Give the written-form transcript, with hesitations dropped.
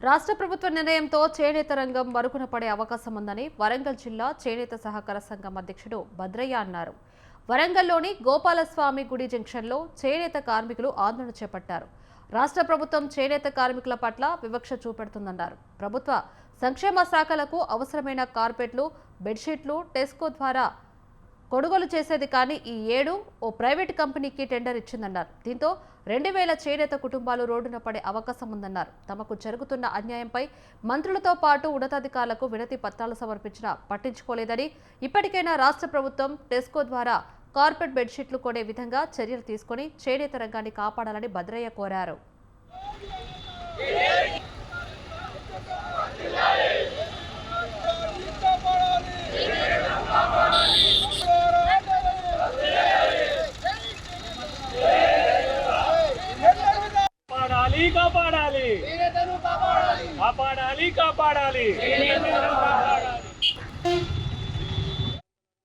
రాష్ట్ర ప్రభుత్వ నిర్ణయంతో చేనేత రంగం మరుగున పడే అవకాశం ఉందని వరంగల్ జిల్లా చేనేత సహకార సంఘం అధ్యక్షుడు భద్రయ్య అన్నారు. వరంగల్లోని గోపాలస్వామి గుడి జంక్షన్లో చేనేత కార్మికులు ఆందోళన చేపట్టారు. రాష్ట్ర ప్రభుత్వం చేనేత కార్మికుల పట్ల వివక్ష చూపెడుతుందన్నారు. ప్రభుత్వ సంక్షేమ శాఖలకు అవసరమైన కార్పెట్లు, బెడ్షీట్లు టెస్కో ద్వారా కొనుగోలు చేసేది కానీ ఈ ఏడు ఓ ప్రైవేట్ కంపెనీకి టెండర్ ఇచ్చిందన్నారు. దీంతో 2000 చేనేత కుటుంబాలు రోడ్డున పడే అవకాశం ఉందన్నారు. తమకు జరుగుతున్న అన్యాయంపై మంత్రులతో పాటు ఉన్నతాధికారులకు వినతి పత్రాలు సమర్పించినా పట్టించుకోలేదని, ఇప్పటికైనా రాష్ట్ర ప్రభుత్వం టెస్కో ద్వారా కార్పెట్ బెడ్షీట్లు కొనే విధంగా చర్యలు తీసుకుని చేనేత రంగాన్ని కాపాడాలని భద్రయ్య కోరారు. కాపాడాలి కాపాడాలి కాపాడాలి కాపాడాలి